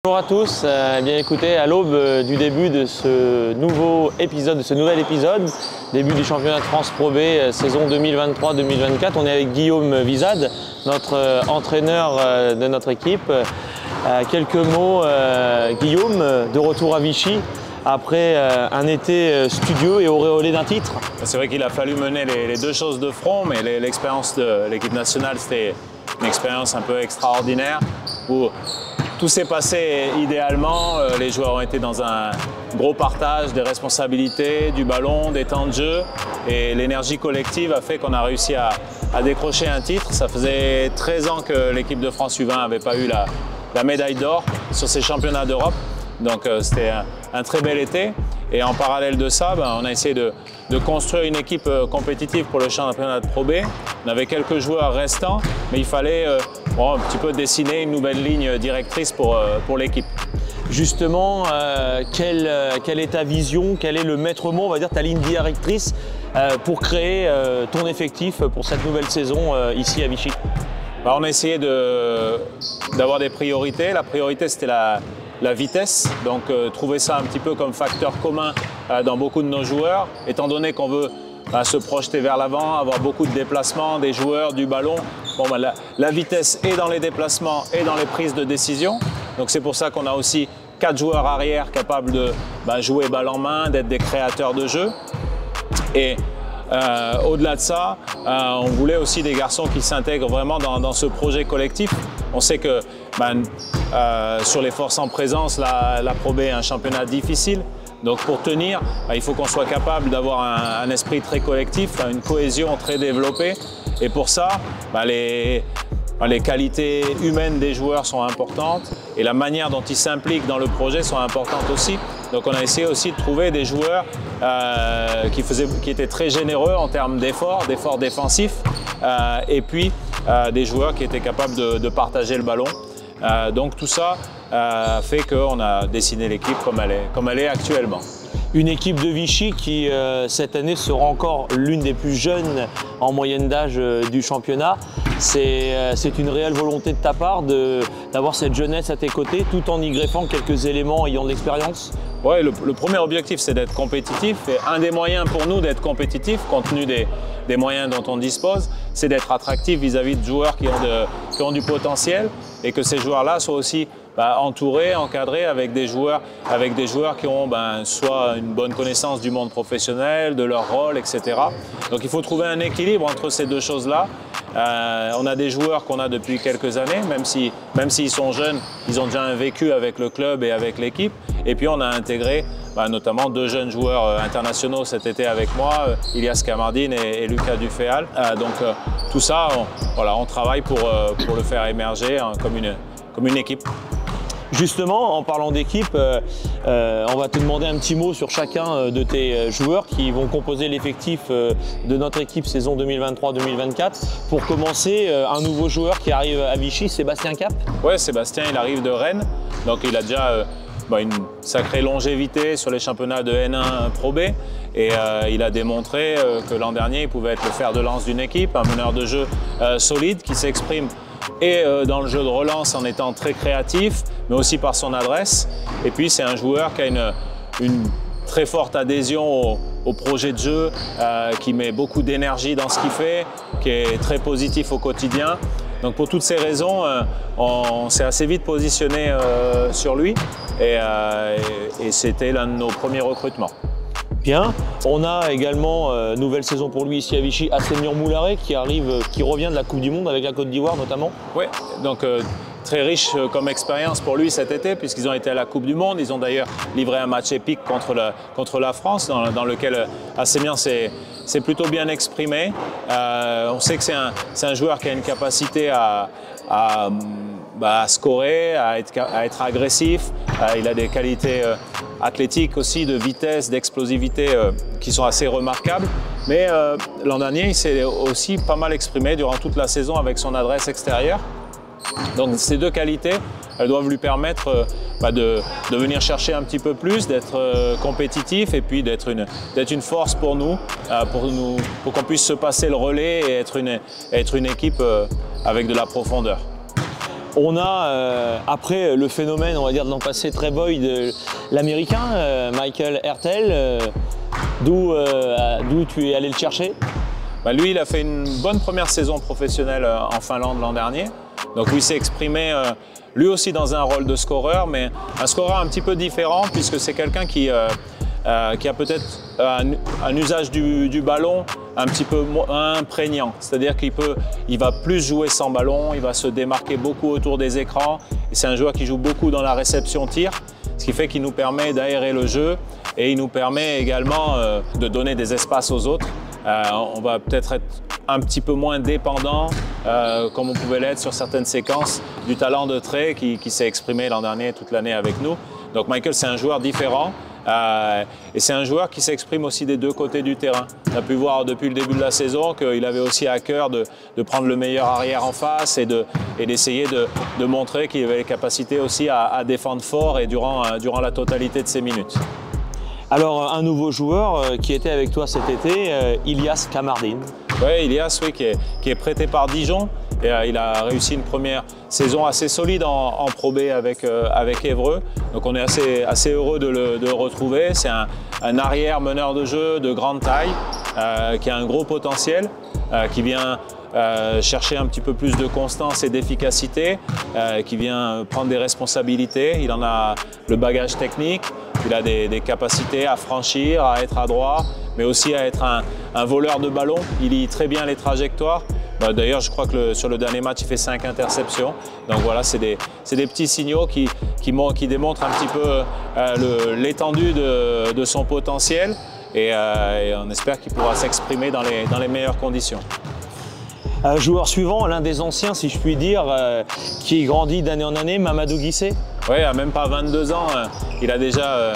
Bonjour à tous, bien écoutez, à l'aube du début de ce nouvel épisode, début du championnat de France Pro B saison 2023-2024, on est avec Guillaume Vizade, notre entraîneur de notre équipe. Quelques mots, Guillaume, de retour à Vichy après un été studieux et auréolé d'un titre. C'est vrai qu'il a fallu mener les deux choses de front, mais l'expérience de l'équipe nationale, c'était une expérience un peu extraordinaire où tout s'est passé idéalement, les joueurs ont été dans un gros partage des responsabilités, du ballon, des temps de jeu, et l'énergie collective a fait qu'on a réussi à décrocher un titre. Ça faisait 13 ans que l'équipe de France U20 n'avait pas eu la médaille d'or sur ces championnats d'Europe, donc c'était un très bel été. Et en parallèle de ça, on a essayé de construire une équipe compétitive pour le championnat de Pro B. On avait quelques joueurs restants, mais il fallait un petit peu dessiner une nouvelle ligne directrice pour l'équipe. Justement, quelle est ta vision, quel est le maître mot, on va dire ta ligne directrice pour créer ton effectif pour cette nouvelle saison ici à Vichy? On a essayé d'avoir des priorités. La priorité, c'était la vitesse, donc trouver ça un petit peu comme facteur commun dans beaucoup de nos joueurs, étant donné qu'on veut se projeter vers l'avant, avoir beaucoup de déplacements, des joueurs, du ballon. La vitesse est dans les déplacements et dans les prises de décision, donc c'est pour ça qu'on a aussi 4 joueurs arrière capables de jouer balle en main, d'être des créateurs de jeu. Et au-delà de ça, on voulait aussi des garçons qui s'intègrent vraiment dans ce projet collectif. On sait que sur les forces en présence, la Pro B est un championnat difficile. Donc pour tenir, il faut qu'on soit capable d'avoir un esprit très collectif, une cohésion très développée. Et pour ça, les qualités humaines des joueurs sont importantes et la manière dont ils s'impliquent dans le projet sont importantes aussi. Donc on a essayé aussi de trouver des joueurs qui étaient très généreux en termes d'efforts défensifs et puis des joueurs qui étaient capables de partager le ballon. Donc tout ça fait qu'on a dessiné l'équipe comme elle est actuellement. Une équipe de Vichy qui, cette année, sera encore l'une des plus jeunes en moyenne d'âge du championnat. C'est une réelle volonté de ta part d'avoir cette jeunesse à tes côtés, tout en y greffant quelques éléments ayant de l'expérience? Oui, le premier objectif, c'est d'être compétitif. Et un des moyens pour nous d'être compétitif, compte tenu des moyens dont on dispose, c'est d'être attractif vis-à-vis de joueurs qui ont du potentiel et que ces joueurs-là soient aussi entourés, encadrés avec des joueurs qui ont soit une bonne connaissance du monde professionnel, de leur rôle, etc. Donc il faut trouver un équilibre entre ces deux choses-là. On a des joueurs qu'on a depuis quelques années, même s'ils sont jeunes, ils ont déjà un vécu avec le club et avec l'équipe. Et puis on a intégré notamment 2 jeunes joueurs internationaux cet été avec moi, Ilias Kamardine et Lucas Duféal. Donc tout ça, on travaille pour le faire émerger comme une équipe. Justement, en parlant d'équipe, on va te demander un petit mot sur chacun de tes joueurs qui vont composer l'effectif de notre équipe saison 2023-2024. Pour commencer, un nouveau joueur qui arrive à Vichy, Sébastien Cap. Oui, Sébastien, il arrive de Rennes, donc il a déjà une sacrée longévité sur les championnats de N1 Pro B et il a démontré que l'an dernier, il pouvait être le fer de lance d'une équipe, un meneur de jeu solide qui s'exprime et dans le jeu de relance en étant très créatif, mais aussi par son adresse. Et puis c'est un joueur qui a une très forte adhésion au projet de jeu, qui met beaucoup d'énergie dans ce qu'il fait, qui est très positif au quotidien. Donc pour toutes ces raisons, on s'est assez vite positionné sur lui et c'était l'un de nos premiers recrutements. Bien, on a également nouvelle saison pour lui ici à Vichy, Assemir Moularé qui revient de la Coupe du Monde avec la Côte d'Ivoire notamment. Oui, donc très riche comme expérience pour lui cet été puisqu'ils ont été à la Coupe du Monde. Ils ont d'ailleurs livré un match épique contre la France dans lequel Assemir s'est plutôt bien exprimé. On sait que c'est un joueur qui a une capacité à scorer, à être agressif. Il a des qualités athlétiques aussi, de vitesse, d'explosivité qui sont assez remarquables. Mais l'an dernier, il s'est aussi pas mal exprimé durant toute la saison avec son adresse extérieure. Donc ces deux qualités, elles doivent lui permettre de venir chercher un petit peu plus, d'être compétitif et puis d'être une force pour nous, pour qu'on puisse se passer le relais et être une équipe avec de la profondeur. On a, après le phénomène, on va dire, de l'an passé très boy de l'américain, Michael Hertel, d'où tu es allé le chercher? Bah lui, il a fait une bonne première saison professionnelle en Finlande l'an dernier. Donc lui s'est exprimé lui aussi dans un rôle de scoreur, mais un scoreur un petit peu différent puisque c'est quelqu'un qui a peut-être un usage du ballon un petit peu moins prégnant. C'est-à-dire qu'il va plus jouer sans ballon, il va se démarquer beaucoup autour des écrans. Et c'est un joueur qui joue beaucoup dans la réception-tir, ce qui fait qu'il nous permet d'aérer le jeu et il nous permet également de donner des espaces aux autres. On va peut-être être un petit peu moins dépendant, comme on pouvait l'être sur certaines séquences, du talent de trait qui s'est exprimé l'an dernier, toute l'année avec nous. Donc Michael, c'est un joueur différent et c'est un joueur qui s'exprime aussi des deux côtés du terrain. On a pu voir depuis le début de la saison qu'il avait aussi à cœur de prendre le meilleur arrière en face et d'essayer de montrer qu'il avait les capacités aussi à défendre fort et durant la totalité de ses minutes. Alors, un nouveau joueur qui était avec toi cet été, Ilias Kamardine. Oui, Ilias, oui, qui est prêté par Dijon. Et, il a réussi une première saison assez solide en Pro B avec Évreux. Donc on est assez heureux de le retrouver. C'est un arrière meneur de jeu de grande taille, qui a un gros potentiel, qui vient chercher un petit peu plus de constance et d'efficacité, qui vient prendre des responsabilités. Il en a le bagage technique. Il a des capacités à franchir, à être adroit, mais aussi à être un voleur de ballon. Il lit très bien les trajectoires. D'ailleurs, je crois que sur le dernier match, il fait 5 interceptions. Donc voilà, c'est des petits signaux qui démontrent un petit peu l'étendue de son potentiel. Et on espère qu'il pourra s'exprimer dans les meilleures conditions. Joueur suivant, l'un des anciens, si je puis dire, qui grandit d'année en année, Mamadou Guissé. Oui, à même pas 22 ans, il a déjà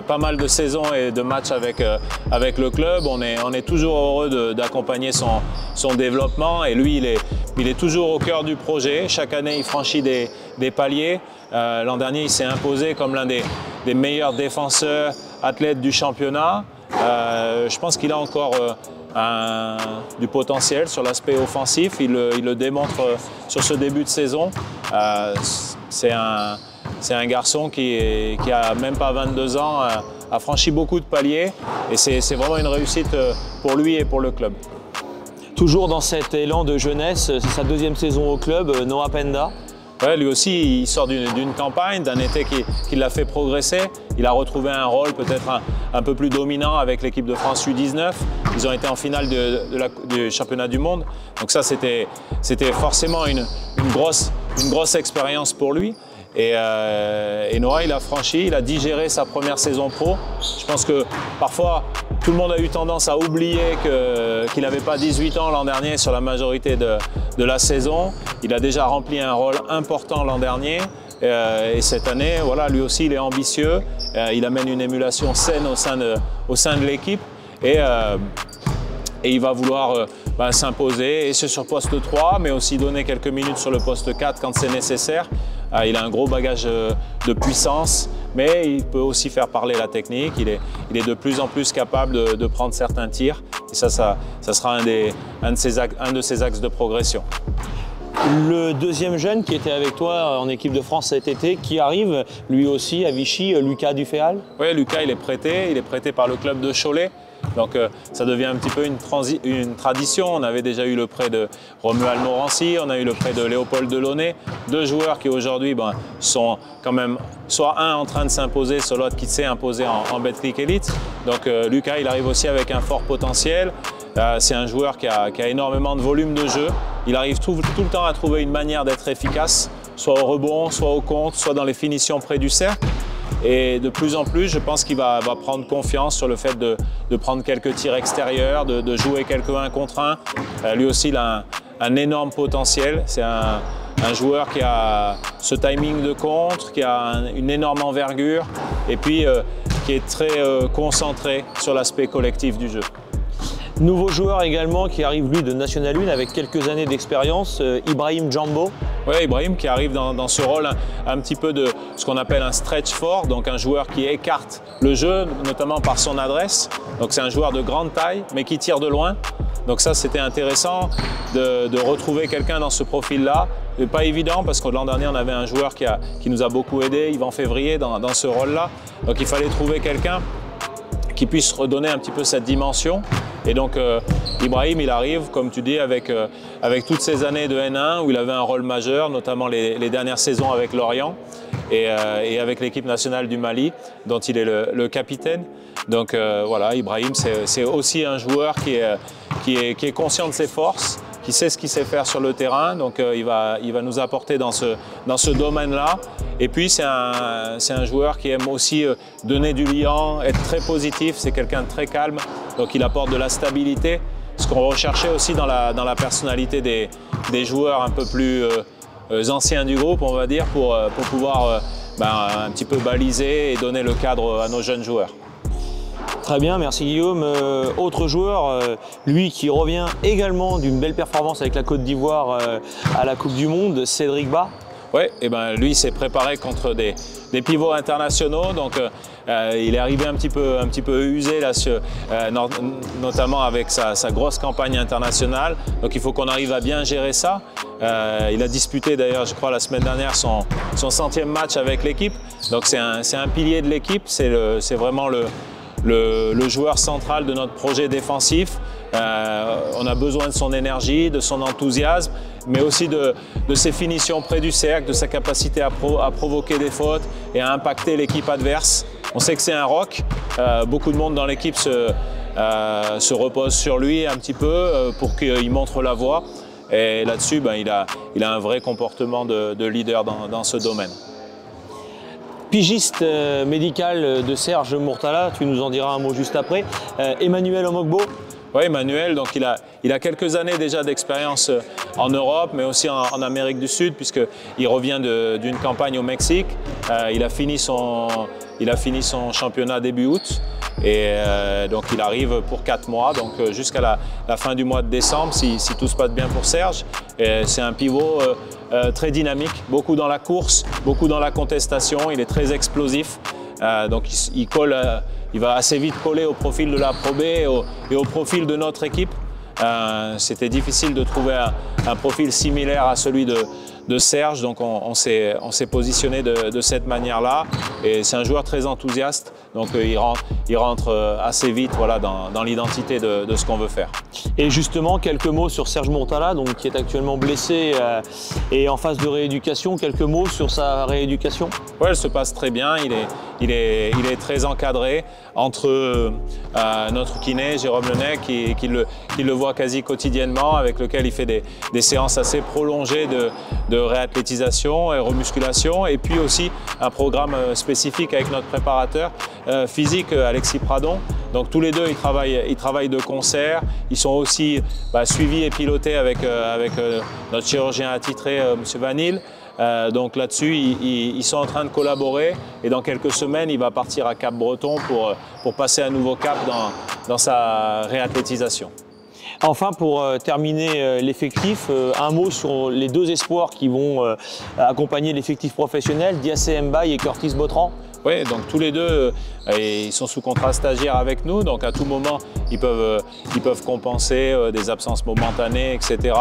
pas mal de saisons et de matchs avec le club. On est toujours heureux d'accompagner son développement et lui, il est toujours au cœur du projet. Chaque année, il franchit des paliers. L'an dernier, il s'est imposé comme l'un des meilleurs défenseurs athlètes du championnat. Je pense qu'il a encore du potentiel sur l'aspect offensif. Il le démontre sur ce début de saison. C'est un garçon qui a même pas 22 ans, a franchi beaucoup de paliers et c'est vraiment une réussite pour lui et pour le club. Toujours dans cet élan de jeunesse, c'est sa deuxième saison au club, Noah Penda. Ouais, lui aussi, il sort d'une campagne, d'un été qui l'a fait progresser. Il a retrouvé un rôle peut-être un peu plus dominant avec l'équipe de France U19. Ils ont été en finale du championnat du monde. Donc ça, c'était forcément une grosse expérience pour lui. Et Noah, il a digéré sa première saison pro. Je pense que parfois, tout le monde a eu tendance à oublier qu'il n'avait pas 18 ans l'an dernier sur la majorité de la saison. Il a déjà rempli un rôle important l'an dernier. Et cette année, voilà, lui aussi, il est ambitieux. Il amène une émulation saine au sein de l'équipe. Et il va vouloir s'imposer, et sur poste 3, mais aussi donner quelques minutes sur le poste 4 quand c'est nécessaire. Il a un gros bagage de puissance, mais il peut aussi faire parler la technique. Il est de plus en plus capable de prendre certains tirs. Et ça sera un de ses axes de progression. Le deuxième jeune qui était avec toi en équipe de France cet été, qui arrive lui aussi à Vichy, Lucas Duféal. Oui, Lucas, il est prêté par le club de Cholet. Donc ça devient un petit peu une tradition. On avait déjà eu le prêt de Romuald Morancy, on a eu le prêt de Léopold Delaunay, deux joueurs qui aujourd'hui sont quand même soit un en train de s'imposer, soit l'autre qui s'est imposé en Betclic Elite. Donc Lucas, il arrive aussi avec un fort potentiel. C'est un joueur qui a énormément de volume de jeu. Il arrive tout le temps à trouver une manière d'être efficace, soit au rebond, soit au contre, soit dans les finitions près du cercle. Et de plus en plus, je pense qu'il va prendre confiance sur le fait de prendre quelques tirs extérieurs, de jouer quelques 1 contre 1. Lui aussi, il a un énorme potentiel. C'est un joueur qui a ce timing de contre, qui a une énorme envergure et puis qui est très concentré sur l'aspect collectif du jeu. Nouveau joueur également qui arrive lui de National 1 avec quelques années d'expérience, Ibrahim Djambo. Oui, Ibrahim qui arrive dans ce rôle un petit peu de ce qu'on appelle un stretch fort, donc un joueur qui écarte le jeu, notamment par son adresse. Donc c'est un joueur de grande taille, mais qui tire de loin. Donc ça, c'était intéressant de retrouver quelqu'un dans ce profil-là pas évident parce que l'an dernier, on avait un joueur qui nous a beaucoup aidé, Yvan Février, dans ce rôle-là. Donc il fallait trouver quelqu'un qui puisse redonner un petit peu cette dimension. Et donc Ibrahim, il arrive, comme tu dis, avec toutes ces années de N1 où il avait un rôle majeur, notamment les dernières saisons avec Lorient et avec l'équipe nationale du Mali, dont il est le capitaine. Donc voilà, Ibrahim, c'est aussi un joueur qui est conscient de ses forces, qui sait ce qu'il sait faire sur le terrain, donc il va nous apporter dans ce domaine-là. Et puis c'est un joueur qui aime aussi donner du liant, être très positif, c'est quelqu'un de très calme, donc il apporte de la stabilité, ce qu'on recherchait aussi dans la personnalité des joueurs un peu plus anciens du groupe, on va dire, pour pouvoir un petit peu baliser et donner le cadre à nos jeunes joueurs. Très bien, merci Guillaume. Autre joueur, lui qui revient également d'une belle performance avec la Côte d'Ivoire à la Coupe du Monde, Cédric Bas. Oui, et ben lui s'est préparé contre des pivots internationaux, donc il est arrivé un petit peu usé là, notamment avec sa grosse campagne internationale. Donc il faut qu'on arrive à bien gérer ça. Il a disputé d'ailleurs, je crois, la semaine dernière son 100e match avec l'équipe. Donc c'est un pilier de l'équipe, c'est vraiment le joueur central de notre projet défensif. On a besoin de son énergie, de son enthousiasme, mais aussi de ses finitions près du cercle, de sa capacité à provoquer des fautes et à impacter l'équipe adverse. On sait que c'est un rock. Beaucoup de monde dans l'équipe se repose sur lui un petit peu pour qu'il montre la voie. Et là-dessus, il a un vrai comportement de leader dans ce domaine. Pigiste médical de Serge Mourtala, tu nous en diras un mot juste après. Emmanuel Omogbo. Oui, Emmanuel, donc il a quelques années déjà d'expérience en Europe, mais aussi en Amérique du Sud, puisqu'il revient d'une campagne au Mexique. Il a fini son championnat début août. Et donc il arrive pour 4 mois, donc jusqu'à la fin du mois de décembre, si tout se passe bien pour Serge. C'est un pivot très dynamique, beaucoup dans la course, beaucoup dans la contestation, il est très explosif. Donc il va assez vite coller au profil de la Pro B et au profil de notre équipe. C'était difficile de trouver un profil similaire à celui de Serge, donc on s'est positionné de cette manière-là. Et c'est un joueur très enthousiaste, donc il rentre assez vite, voilà, dans l'identité de ce qu'on veut faire. Et justement, quelques mots sur Serge Mourtala, donc, qui est actuellement blessé et en phase de rééducation. Quelques mots sur sa rééducation? Oui, elle se passe très bien. Il est très encadré entre notre kiné, Jérôme Lenay, qui le voit quasi quotidiennement, avec lequel il fait des séances assez prolongées de réathlétisation et remusculation, et puis aussi un programme spécifique avec notre préparateur physique, Alexis Pradon. Donc tous les deux, ils travaillent de concert. Ils sont aussi suivis et pilotés avec notre chirurgien attitré, M. Vanille. Donc là-dessus, ils sont en train de collaborer, et dans quelques semaines, il va partir à Cap-Breton pour passer un nouveau cap dans sa réathlétisation. Enfin, pour terminer l'effectif, un mot sur les deux espoirs qui vont accompagner l'effectif professionnel, Diassé Mbaye et Curtis Botran. Oui, donc tous les deux, ils sont sous contrat stagiaire avec nous, donc à tout moment, ils peuvent compenser des absences momentanées, etc.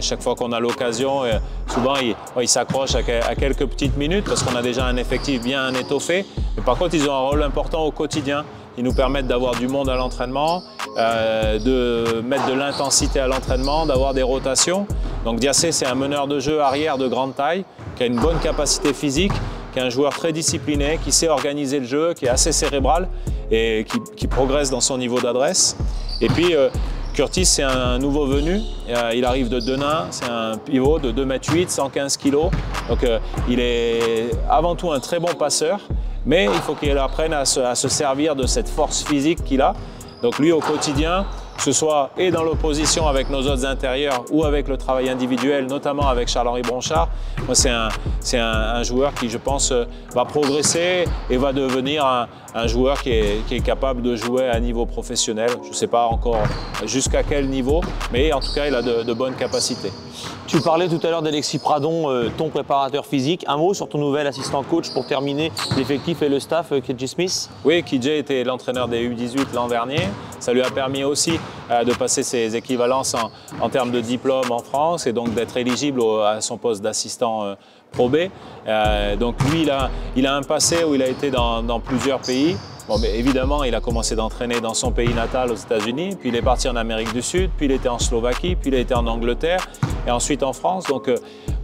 Chaque fois qu'on a l'occasion, souvent ils s'accrochent à quelques petites minutes parce qu'on a déjà un effectif bien étoffé. Mais par contre, ils ont un rôle important au quotidien. Ils nous permettent d'avoir du monde à l'entraînement, de mettre de l'intensité à l'entraînement, d'avoir des rotations. Donc Diassé, c'est un meneur de jeu arrière de grande taille, qui a une bonne capacité physique, qui est un joueur très discipliné, qui sait organiser le jeu, qui est assez cérébral et qui progresse dans son niveau d'adresse. Et puis Curtis, c'est un nouveau venu, il arrive de Denain, c'est un pivot de 2,8 m, 115 kg. Donc il est avant tout un très bon passeur, mais il faut qu'il apprenne à se servir de cette force physique qu'il a. Donc lui, au quotidien, que ce soit et dans l'opposition avec nos autres intérieurs ou avec le travail individuel, notamment avec Charles-Henri Bronchard, moi c'est un joueur qui, je pense, va progresser et va devenir un joueur qui est capable de jouer à un niveau professionnel. Je ne sais pas encore jusqu'à quel niveau, mais en tout cas, il a de bonnes capacités. Tu parlais tout à l'heure d'Alexis Pradon, ton préparateur physique. Un mot sur ton nouvel assistant coach pour terminer l'effectif et le staff, KJ Smith? Oui, KJ était l'entraîneur des U18 l'an dernier. Ça lui a permis aussi de passer ses équivalences en termes de diplôme en France et donc d'être éligible à son poste d'assistant Pro B. Donc lui, il a un passé où il a été dans plusieurs pays. Bon, mais évidemment, il a commencé d'entraîner dans son pays natal aux États-Unis, puis il est parti en Amérique du Sud, puis il était en Slovaquie, puis il a été en Angleterre et ensuite en France. Donc,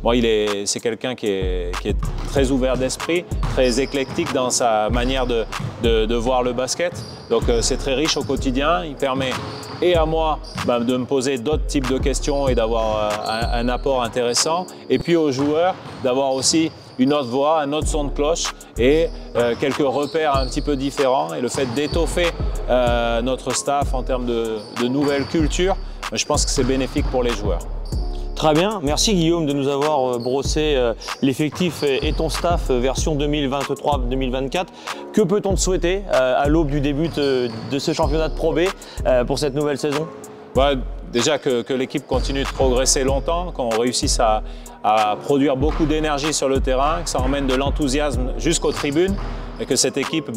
bon, c'est quelqu'un qui est très ouvert d'esprit, très éclectique dans sa manière de voir le basket. Donc, c'est très riche au quotidien. Il permet et à moi de me poser d'autres types de questions et d'avoir un apport intéressant. Et puis aux joueurs d'avoir aussi une autre voix, un autre son de cloche et quelques repères un petit peu différents. Et le fait d'étoffer notre staff en termes de nouvelles cultures, je pense que c'est bénéfique pour les joueurs. Très bien, merci Guillaume de nous avoir brossé l'effectif et ton staff version 2023-2024. Que peut-on te souhaiter à l'aube du début de ce championnat de Pro B pour cette nouvelle saison? Ouais, déjà que l'équipe continue de progresser longtemps, qu'on réussisse à produire beaucoup d'énergie sur le terrain, que ça emmène de l'enthousiasme jusqu'aux tribunes et que cette équipe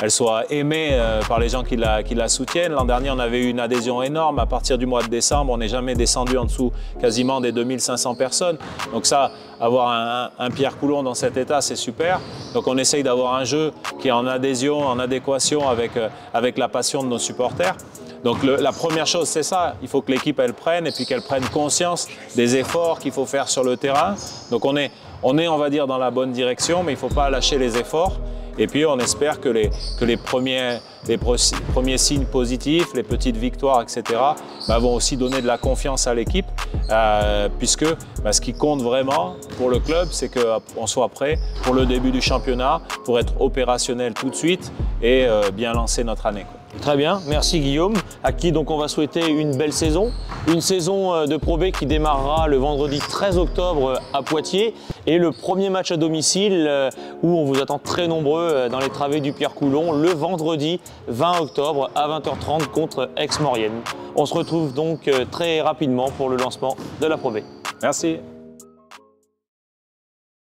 elle soit aimée par les gens qui la soutiennent. L'an dernier, on avait eu une adhésion énorme. À partir du mois de décembre, on n'est jamais descendu en dessous quasiment des 2500 personnes. Donc ça, avoir un Pierre Coulon dans cet état, c'est super. Donc on essaye d'avoir un jeu qui est en adhésion, en adéquation avec la passion de nos supporters. Donc la première chose, c'est ça. Il faut que l'équipe elle prenne et puis qu'elle prenne conscience des efforts qu'il faut faire sur le terrain. Donc on est, on va dire, dans la bonne direction, mais il ne faut pas lâcher les efforts. Et puis on espère que les premiers signes positifs, les petites victoires, etc., vont aussi donner de la confiance à l'équipe, puisque ce qui compte vraiment pour le club, c'est qu'on soit prêt pour le début du championnat, pour être opérationnel tout de suite et bien lancer notre année. Très bien, merci Guillaume, à qui donc on va souhaiter une belle saison. Une saison de Pro B qui démarrera le vendredi 13 octobre à Poitiers et le premier match à domicile où on vous attend très nombreux dans les travées du Pierre Coulon le vendredi 20 octobre à 20h30 contre Aix-Maurienne. On se retrouve donc très rapidement pour le lancement de la Pro B. Merci.